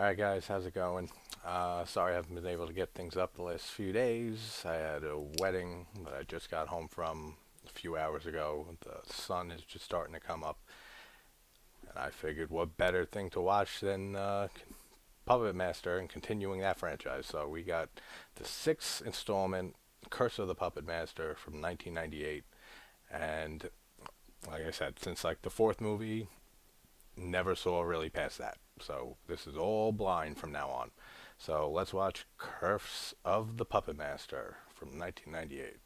Alright guys, how's it going? Sorry I haven't been able to get things up the last few days. I had a wedding that I just got home from a few hours ago. The sun is just starting to come up, and I figured what better thing to watch than Puppet Master and continuing that franchise. So we got the sixth installment, Curse of the Puppet Master from 1998, and like I said, since like the fourth movie, never saw really past that. So this is all blind from now on. So let's watch Curse of the Puppet Master from 1998.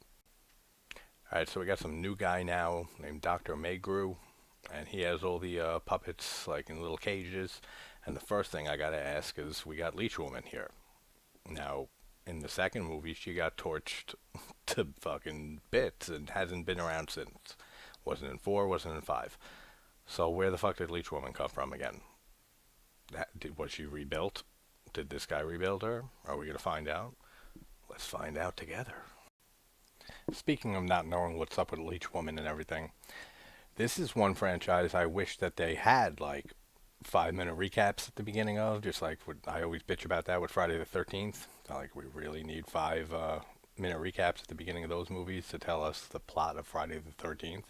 Alright, so we got some new guy now named Dr. Maygrew, and he has all the puppets like in little cages. And the first thing I gotta ask is, we got Leech Woman here. Now, in the second movie, she got torched to fucking bits and hasn't been around since. Wasn't in 4, wasn't in 5. So where the fuck did Leech Woman come from again? Was she rebuilt? Did this guy rebuild her? Are we gonna find out? Let's find out together. Speaking of not knowing what's up with Leech Woman and everything, this is one franchise I wish that they had like 5-minute recaps at the beginning of, just like what I always bitch about that with Friday the 13th. Like, we really need 5 minute recaps at the beginning of those movies to tell us the plot of Friday the 13th.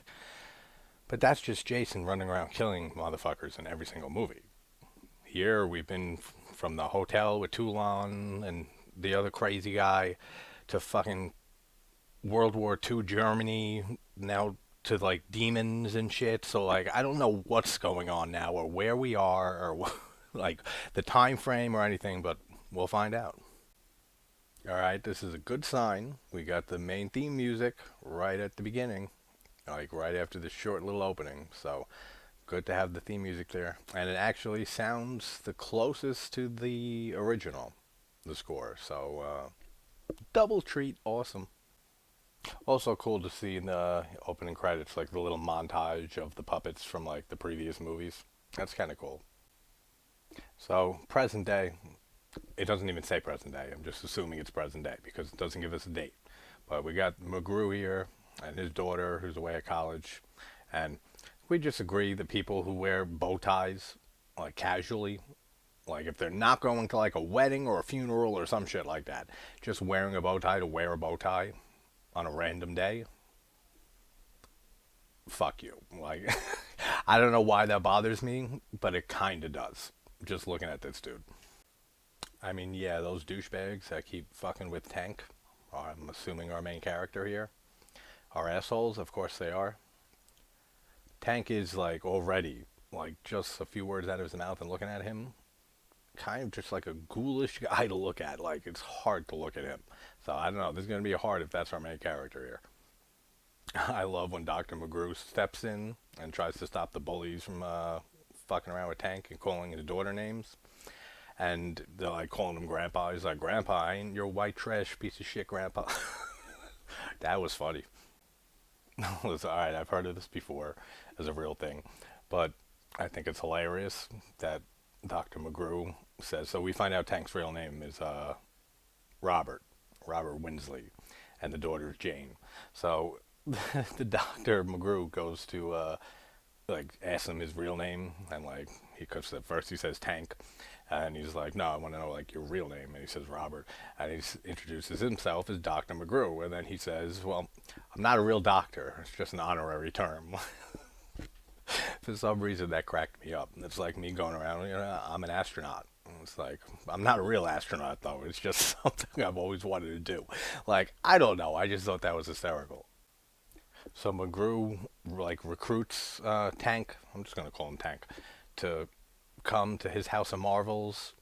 But that's just Jason running around killing motherfuckers in every single movie. Here we've been from the hotel with Toulon and the other crazy guy to fucking World War II Germany, now to like demons and shit. So like, I don't know what's going on now or where we are or like the time frame or anything, but we'll find out. All right, this is a good sign. We got the main theme music right at the beginning, like right after the short little opening. So good to have the theme music there, and it actually sounds the closest to the original, the score. So double treat, awesome. Also cool to see in the opening credits like the little montage of the puppets from like the previous movies. That's kind of cool. So present day, it doesn't even say present day. I'm just assuming it's present day because it doesn't give us a date. But we got McGrew here and his daughter who's away at college, and we just agree that people who wear bow ties like casually, like if they're not going to like a wedding or a funeral or some shit like that, just wearing a bow tie to wear a bow tie on a random day, fuck you. Like, I don't know why that bothers me, but it kind of does. Just looking at this dude. I mean, yeah, those douchebags that keep fucking with Tank, I'm assuming our main character here, are assholes. Of course they are. Tank is like already, like just a few words out of his mouth and looking at him, kind of just like a ghoulish guy to look at. Like, it's hard to look at him. So I don't know. This is gonna be hard if that's our main character here. I love when Dr. McGrew steps in and tries to stop the bullies from fucking around with Tank and calling his daughter names. And they're like calling him Grandpa. He's like, Grandpa, I ain't your white trash piece of shit, Grandpa. That was funny. Listen, all right, I've heard of this before as a real thing, but I think it's hilarious that Dr. McGrew says. So we find out Tank's real name is Robert, Robert Winsley, and the daughter is Jane. So the Dr. McGrew goes to like ask him his real name, and like he cause at first he says Tank, and he's like, no, I want to know like your real name, and he says Robert, and he introduces himself as Dr. McGrew, and then he says, well, I'm not a real doctor, it's just an honorary term. For some reason that cracked me up. It's like me going around, I'm an astronaut. It's like, I'm not a real astronaut though. It's just something I've always wanted to do. Like, I don't know. I just thought that was hysterical. So McGrew like recruits Tank. I'm just gonna call him Tank to come to his house of marvels,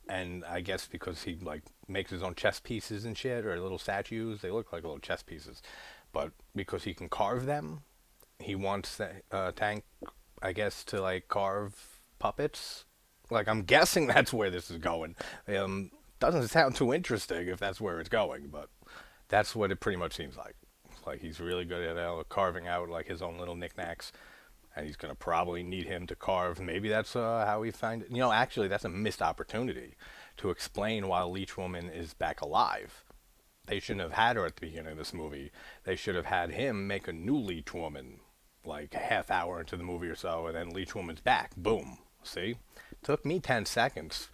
and I guess because he like makes his own chess pieces and shit or little statues, they look like little chess pieces, but because he can carve them, he wants Tank, I guess, to like carve puppets. Like, I'm guessing that's where this is going. Doesn't sound too interesting if that's where it's going, but that's what it pretty much seems like. Like, he's really good at carving out like his own little knickknacks, and he's gonna probably need him to carve. Maybe that's how we find it. Actually, that's a missed opportunity to explain why Leech Woman is back alive. They shouldn't have had her at the beginning of this movie. They should have had him make a new Leech Woman, like a half hour into the movie or so, and then Leech Woman's back. Boom. See? Took me 10 seconds.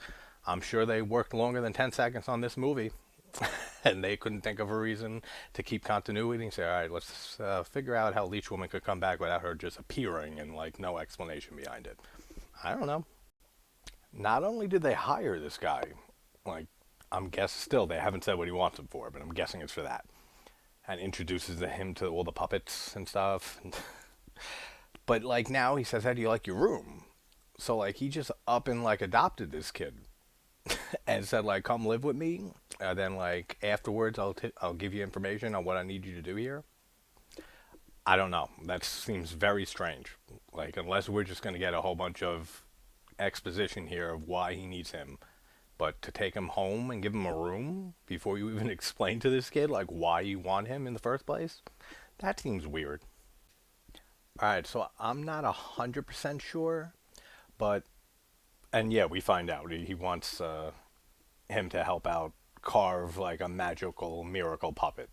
I'm sure they worked longer than 10 seconds on this movie. And they couldn't think of a reason to keep continuity and say, all right, let's figure out how Leech Woman could come back without her just appearing and like no explanation behind it. I don't know. Not only did they hire this guy, like, I'm guessing still they haven't said what he wants him for, but I'm guessing it's for that. And introduces him to all the puppets and stuff. But like now he says, how do you like your room? So like he just up and like adopted this kid and said like, come live with me. And then like afterwards, I'll give you information on what I need you to do here. I don't know. That seems very strange. Like unless we're just gonna get a whole bunch of exposition here of why he needs him, but to take him home and give him a room before you even explain to this kid like why you want him in the first place, that seems weird. All right, so I'm not 100% sure, but and yeah, we find out he wants him to help out carve like a magical miracle puppet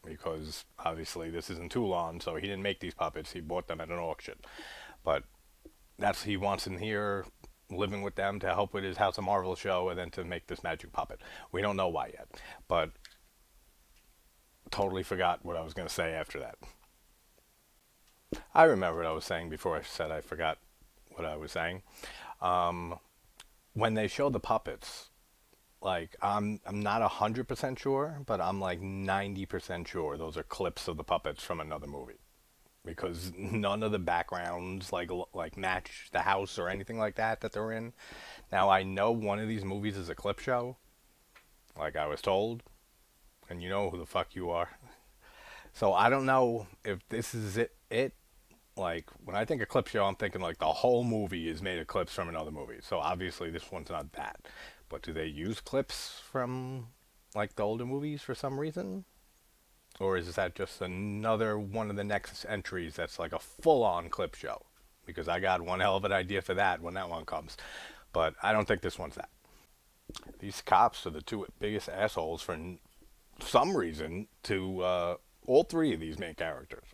because obviously this isn't Toulon, so he didn't make these puppets. He bought them at an auction, but that's he wants him here living with them to help with his House of Marvel show and then to make this magic puppet. We don't know why yet, but totally forgot what I was going to say after that. I remember what I was saying before I said I forgot what I was saying. Um, when they show the puppets, like I'm not 100% sure, but I'm like 90% sure those are clips of the puppets from another movie because none of the backgrounds like match the house or anything like that they're in. Now I know one of these movies is a clip show, like I was told, and you know who the fuck you are. So I don't know if this is it. Like when I think of clip show, I'm thinking like the whole movie is made of clips from another movie. So obviously this one's not that. But do they use clips from like the older movies for some reason? Or is that just another one of the next entries that's like a full-on clip show? Because I got one hell of an idea for that when that one comes. But I don't think this one's that. These cops are the two biggest assholes for some reason to all three of these main characters.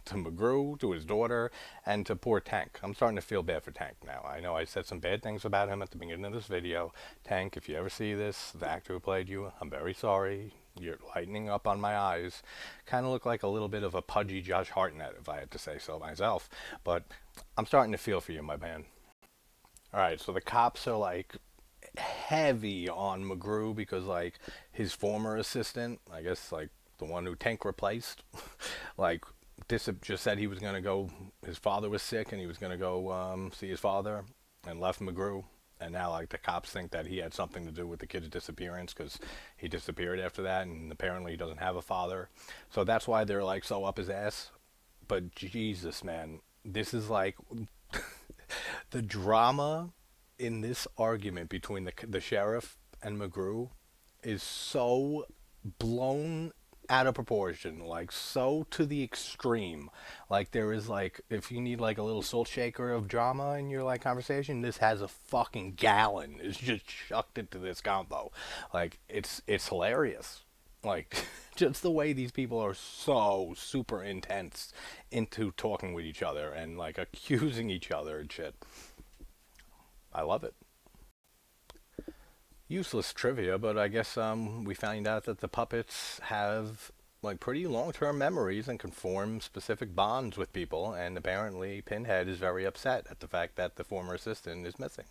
To McGrew, to his daughter, and to poor Tank. I'm starting to feel bad for Tank now. I know I said some bad things about him at the beginning of this video. Tank, if you ever see this, the actor who played you, I'm very sorry. You're lightening up on my eyes. Kind of look like a little bit of a pudgy Josh Hartnett, if I had to say so myself. But I'm starting to feel for you, my man. Alright, so the cops are like heavy on McGrew because like his former assistant, I guess like the one who Tank replaced, like just said he was going to go, his father was sick and he was going to go see his father and left McGrew. And now like the cops think that he had something to do with the kid's disappearance because he disappeared after that and apparently he doesn't have a father. So that's why they're like so up his ass. But Jesus, man, this is like the drama in this argument between the sheriff and McGrew is so blown out of proportion, like so to the extreme. Like there is like if you need like a little salt shaker of drama in your like conversation, this has a fucking gallon. It's just chucked into this combo. Like it's hilarious. Like just the way these people are so super intense into talking with each other and like accusing each other and shit. I love it. Useless trivia, but I guess we found out that the puppets have like pretty long-term memories and can form specific bonds with people, and apparently Pinhead is very upset at the fact that the former assistant is missing.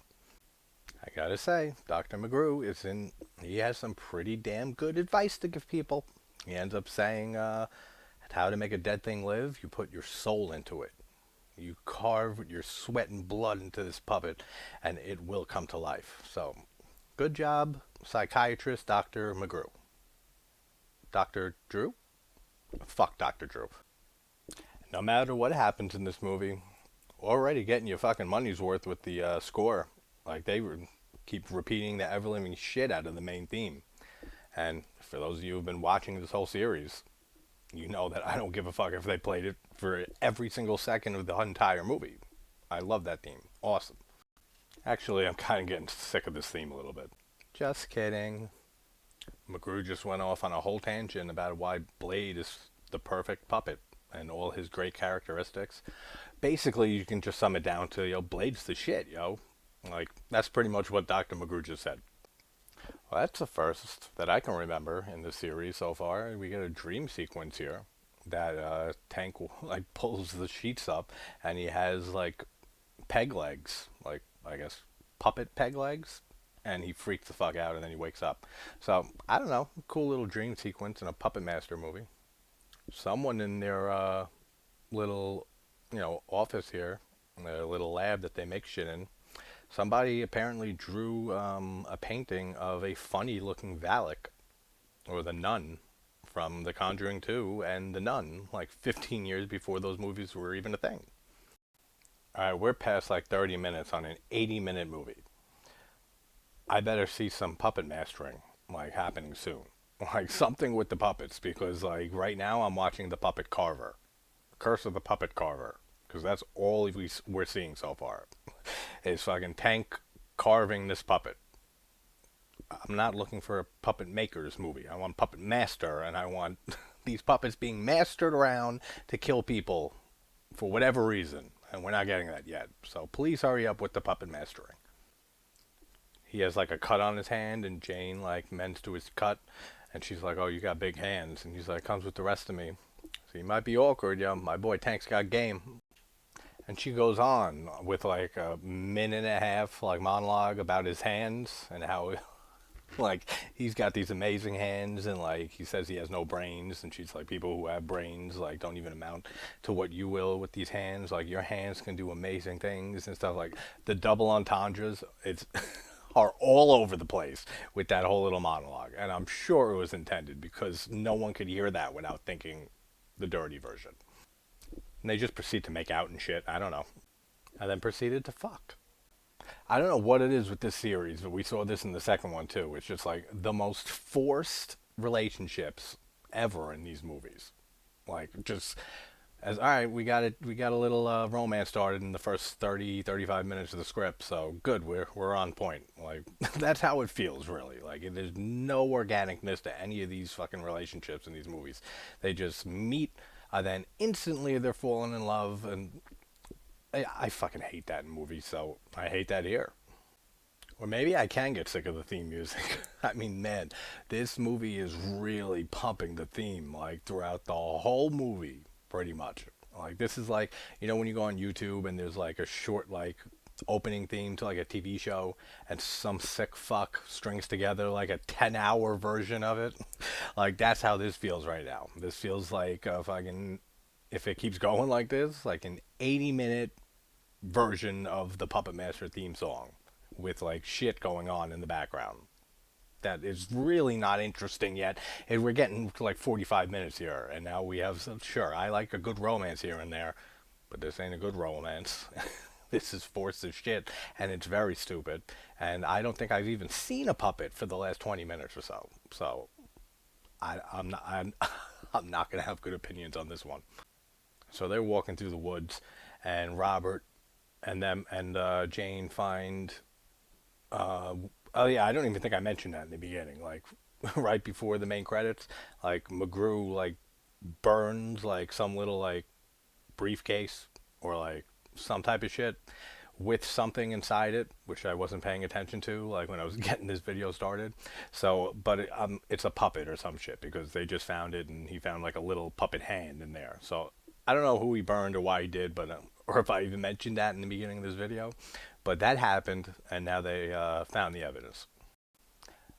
I gotta say, Dr. McGrew is in. He has some pretty damn good advice to give people. He ends up saying, "How to make a dead thing live? You put your soul into it. You carve your sweat and blood into this puppet, and it will come to life." So, good job, psychiatrist Dr. McGrew. Dr. Drew? Fuck Dr. Drew. No matter what happens in this movie, already getting your fucking money's worth with the score. Like keep repeating the ever living shit out of the main theme. And for those of you who've been watching this whole series, you know that I don't give a fuck if they played it for every single second of the entire movie. I love that theme. Awesome. Actually, I'm kind of getting sick of this theme a little bit. Just kidding. McGrew just went off on a whole tangent about why Blade is the perfect puppet and all his great characteristics. Basically, you can just sum it down to, Blade's the shit, yo. Like, that's pretty much what Dr. McGrew just said. Well, that's the first that I can remember in the series so far. We get a dream sequence here that Tank like pulls the sheets up, and he has like peg legs, like I guess puppet peg legs, and he freaks the fuck out, and then he wakes up. So I don't know, cool little dream sequence in a Puppet Master movie. Someone in their little, office here, their little lab that they make shit in. Somebody apparently drew a painting of a funny-looking Valak, or the Nun, from The Conjuring 2 and The Nun, like 15 years before those movies were even a thing. All right, we're past like 30 minutes on an 80-minute movie. I better see some puppet mastering like happening soon. Like something with the puppets because like right now I'm watching the puppet carver. Curse of the Puppet Carver because that's all we're seeing so far. Is fucking Tank carving this puppet. I'm not looking for a puppet maker's movie. I want puppet master and I want these puppets being mastered around to kill people for whatever reason. And we're not getting that yet. So please hurry up with the puppet mastering. He has like a cut on his hand, and Jane like mends to his cut, and she's like, "Oh, you got big hands," and he's like, "Comes with the rest of me." So you might be awkward, yo. My boy Tank's got game. And she goes on with like a minute and a half like monologue about his hands and how like he's got these amazing hands and like he says he has no brains and she's like people who have brains like don't even amount to what you will with these hands, like your hands can do amazing things and stuff. Like the double entendres, it's are all over the place with that whole little monologue, and I'm sure it was intended because no one could hear that without thinking the dirty version. And they just proceed to make out and shit, I don't know, and then proceeded to fuck. I don't know what it is with this series, but we saw this in the second one too. It's just like the most forced relationships ever in these movies. Like just as all right, we got a little romance started in the first 30, 35 minutes of the script. So good, we're on point. Like that's how it feels really. Like there's no organicness to any of these fucking relationships in these movies. They just meet, then instantly they're falling in love, and I fucking hate that in movies. So I hate that here. Or maybe I can get sick of the theme music. I mean, man, this movie is really pumping the theme like throughout the whole movie, pretty much. Like this is like when you go on YouTube and there's like a short like opening theme to like a TV show, and some sick fuck strings together like a 10-hour version of it. Like that's how this feels right now. This feels like fucking if it keeps going like this, like an 80-minute version of the Puppet Master theme song with like shit going on in the background. That is really not interesting yet. And we're getting to like 45 minutes here, and now we have some. Sure, I like a good romance here and there, but this ain't a good romance. This is forced as shit, and it's very stupid. And I don't think I've even seen a puppet for the last 20 minutes or so. So I'm not. I'm not gonna have good opinions on this one. So they're walking through the woods, and Robert and them and Jane find. Oh yeah, I don't even think I mentioned that in the beginning. Like right before the main credits, like McGrew like burns like some little like briefcase or like some type of shit with something inside it, which I wasn't paying attention to like when I was getting this video started. So, but it's a puppet or some shit because they just found it and he found like a little puppet hand in there. So I don't know who he burned or why he did, but or if I even mentioned that in the beginning of this video. But that happened, and now they found the evidence.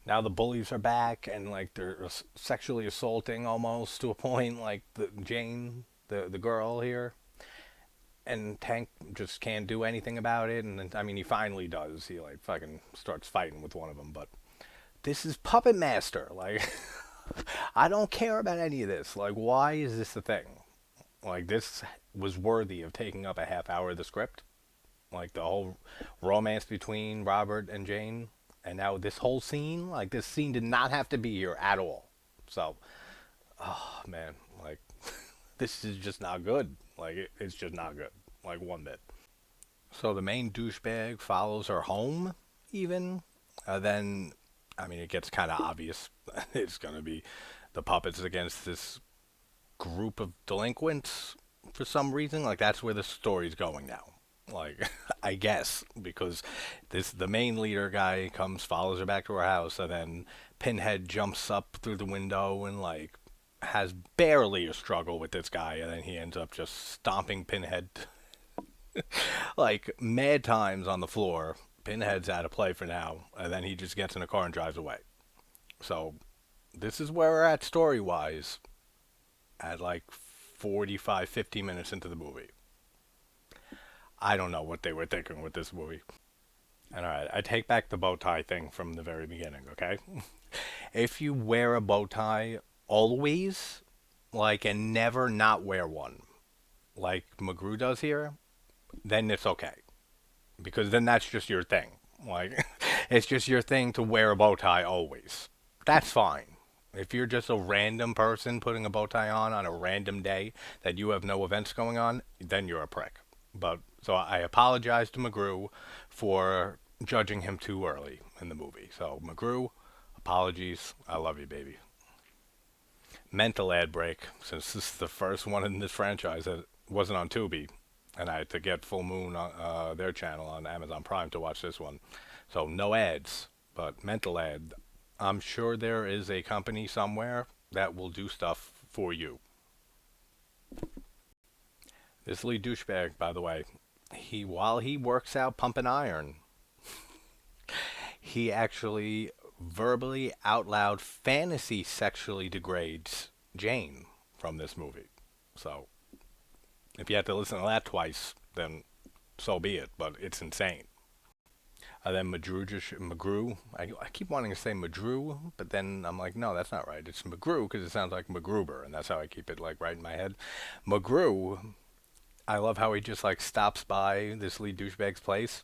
Now the bullies are back, and like they're sexually assaulting almost to a point, like the Jane, the girl here, and Tank just can't do anything about it. And then, I mean, he finally does. He like fucking starts fighting with one of them. But this is Puppet Master. Like, I don't care about any of this. Like, why is this the thing? Like, this was worthy of taking up a half hour of the script. Like the whole romance between Robert and Jane, and now this whole scene, like this scene did not have to be here at all. So, oh man, like this is just not good. Like it's just not good, like one bit. So the main douchebag follows her home, even. Then, I mean, it gets kind of obvious. It's gonna be the puppets against this group of delinquents for some reason. Like that's where the story's going now. Like, I guess, because the main leader guy comes, follows her back to her house, and then Pinhead jumps up through the window and like has barely a struggle with this guy, and then he ends up just stomping Pinhead like mad times on the floor. Pinhead's out of play for now, and then he just gets in a car and drives away. So this is where we're at story wise at like 45, 50 minutes into the movie. I don't know what they were thinking with this movie. And all right, I take back the bow tie thing from the very beginning, okay? If you wear a bow tie always, like, and never not wear one, like McGrew does here, then it's okay. Because then that's just your thing. Like, it's just your thing to wear a bow tie always. That's fine. If you're just a random person putting a bow tie on a random day that you have no events going on, then you're a prick. But so I apologize to McGrew for judging him too early in the movie. So McGrew, apologies. I love you, baby. Mental ad break, since this is the first one in this franchise that wasn't on Tubi, and I had to get Full Moon on their channel on Amazon Prime to watch this one. So no ads, but mental ad. I'm sure there is a company somewhere that will do stuff for you. This lead douchebag, by the way, he while he works out pumping iron, he actually verbally out loud fantasy sexually degrades Jane from this movie. So if you have to listen to that twice, then so be it. But it's insane. And then McGrew. I keep wanting to say Madrew, but then I'm like, no, that's not right. It's McGrew because it sounds like MacGruber, and that's how I keep it like right in my head. McGrew. I love how he just like stops by this lead douchebag's place,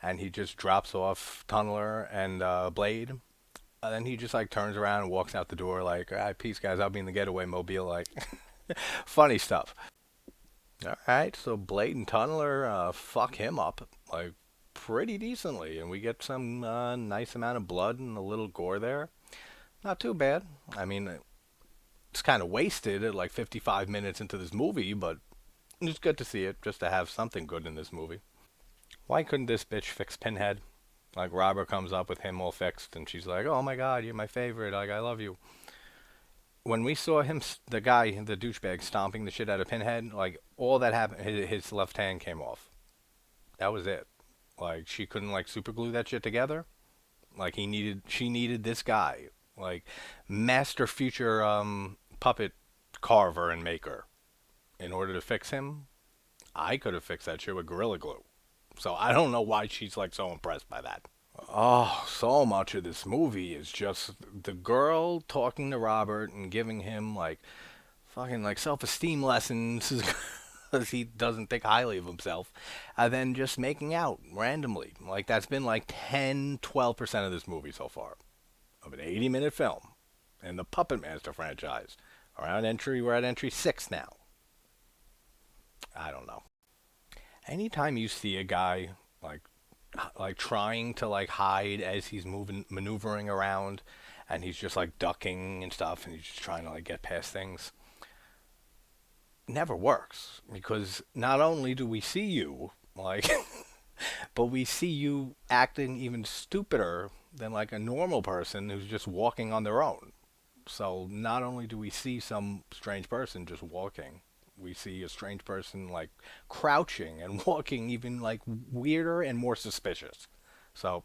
and he just drops off Tunneler and Blade, and then he just like turns around and walks out the door like, all right, peace guys, I'll be in the getaway mobile. Like, funny stuff. All right, so Blade and Tunneler fuck him up like pretty decently, and we get some nice amount of blood and a little gore there. Not too bad. I mean, it's kind of wasted at like 55 minutes into this movie, but it's good to see it, just to have something good in this movie. Why couldn't this bitch fix Pinhead? Like, Robert comes up with him all fixed, and she's like, oh my god, you're my favorite, like, I love you. When we saw him, the guy, the douchebag, stomping the shit out of Pinhead, like, all that happened, his left hand came off. That was it. Like, she couldn't, like, super glue that shit together. Like, she needed this guy. Like, master future, puppet carver and maker. In order to fix him, I could have fixed that shit with Gorilla Glue. So I don't know why she's like so impressed by that. Oh, so much of this movie is just the girl talking to Robert and giving him like fucking like self-esteem lessons because he doesn't think highly of himself, and then just making out randomly. Like that's been like 10, 12% of this movie so far of an 80-minute film in the Puppetmaster franchise. We're at entry 6 now. I don't know. Anytime you see a guy like trying to like hide as he's moving maneuvering around and he's just like ducking and stuff and he's just trying to like get past things, never works because not only do we see you like but we see you acting even stupider than like a normal person who's just walking on their own. So not only do we see some strange person just walking, we see a strange person like crouching and walking even like weirder and more suspicious. So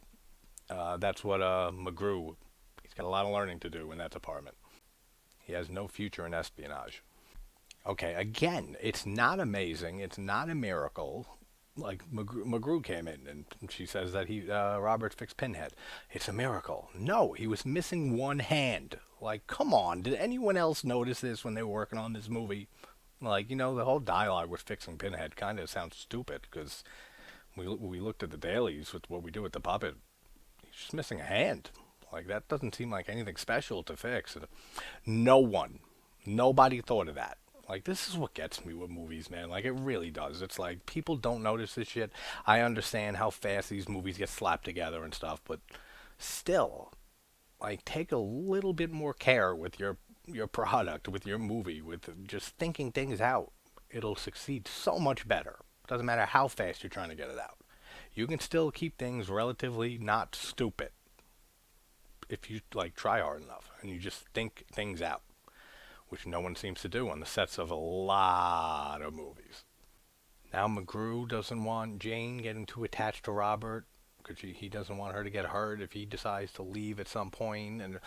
that's what McGrew. He's got a lot of learning to do in that department. He has no future in espionage. Okay, again, it's not amazing. It's not a miracle. Like McGrew came in and she says that he Robert fixed Pinhead. It's a miracle. No, he was missing one hand. Like, come on. Did anyone else notice this when they were working on this movie? Like, the whole dialogue with fixing Pinhead kind of sounds stupid because we looked at the dailies with what we do with the puppet. He's just missing a hand. Like, that doesn't seem like anything special to fix. And nobody thought of that. Like, this is what gets me with movies, man. Like, it really does. It's like, people don't notice this shit. I understand how fast these movies get slapped together and stuff, but still, like, take a little bit more care with your product, with your movie, with just thinking things out. It'll succeed so much better. Doesn't matter how fast you're trying to get it out. You can still keep things relatively not stupid if you like try hard enough and you just think things out, which no one seems to do on the sets of a lot of movies. Now McGrew doesn't want Jane getting too attached to Robert because he doesn't want her to get hurt if he decides to leave at some point. And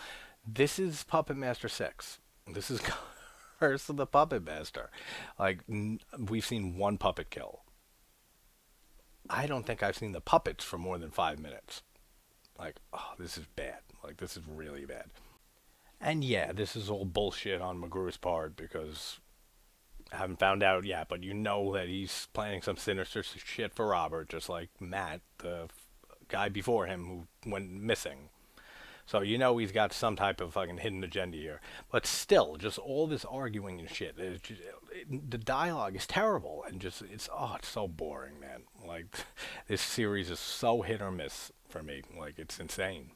this is Puppet Master 6. This is Curse of the Puppet Master. Like, we've seen one puppet kill. I don't think I've seen the puppets for more than 5 minutes. Like, oh, this is bad. Like, this is really bad. And yeah, this is all bullshit on McGrew's part because I haven't found out yet, but you know that he's planning some sinister shit for Robert, just like Matt, the guy before him who went missing. So you know he's got some type of fucking hidden agenda here. But still, just all this arguing and shit. The dialogue is terrible, and just it's so boring, man. Like this series is so hit or miss for me. Like it's insane.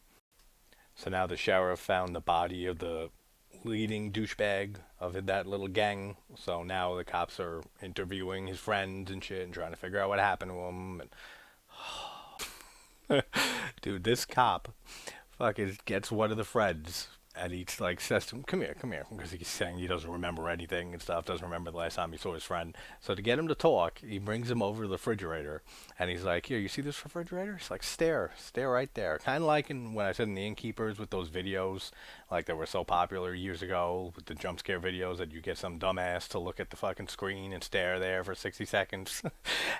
So now the sheriff found the body of the leading douchebag of that little gang. So now the cops are interviewing his friends and shit and trying to figure out what happened to him. And dude, this cop fucking gets one of the friends and he's like says to him, come here, because he's saying he doesn't remember anything and stuff, doesn't remember the last time he saw his friend. So to get him to talk, he brings him over to the refrigerator and he's like, here, you see this refrigerator? He's like, stare right there. Kind of like when I said in the Innkeepers with those videos, like that were so popular years ago with the jump scare videos that you get some dumbass to look at the fucking screen and stare there for 60 seconds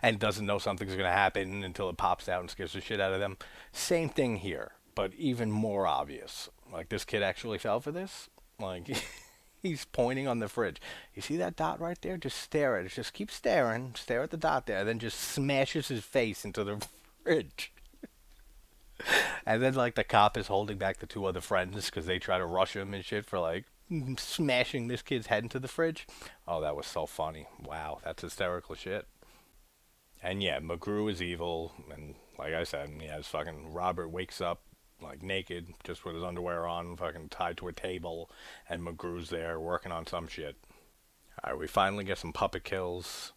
and doesn't know something's going to happen until it pops out and scares the shit out of them. Same thing here, but even more obvious. Like, this kid actually fell for this. Like, he's pointing on the fridge. You see that dot right there? Just stare at it. Just keep staring. Stare at the dot there. Then just smashes his face into the fridge. And then, like, the cop is holding back the two other friends because they try to rush him and shit for, like, smashing this kid's head into the fridge. Oh, that was so funny. Wow, that's hysterical shit. And yeah, McGrew is evil. And like I said, he has fucking Robert wakes up like naked, just with his underwear on, fucking tied to a table, and McGrew's there working on some shit. Alright, we finally get some puppet kills.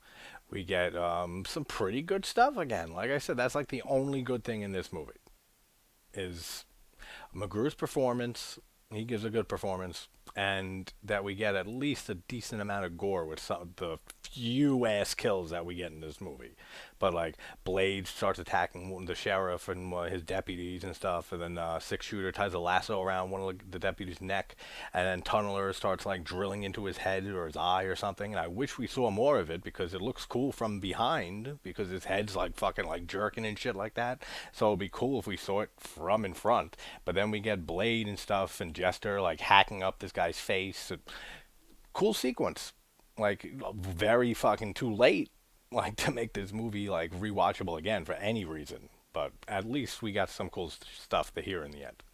We get some pretty good stuff again. Like I said, that's like the only good thing in this movie. Is McGrew's performance. He gives a good performance. And that we get at least a decent amount of gore with some of the few ass kills that we get in this movie. But like Blade starts attacking the sheriff and his deputies and stuff, and then Six Shooter ties a lasso around one of the deputies' neck, and then Tunneler starts like drilling into his head or his eye or something. And I wish we saw more of it because it looks cool from behind because his head's like fucking like jerking and shit like that. So it'd be cool if we saw it from in front. But then we get Blade and stuff and Jester like hacking up this guy's face. Cool sequence. Like very fucking too late like to make this movie like rewatchable again for any reason, but at least we got some cool stuff to hear in the end.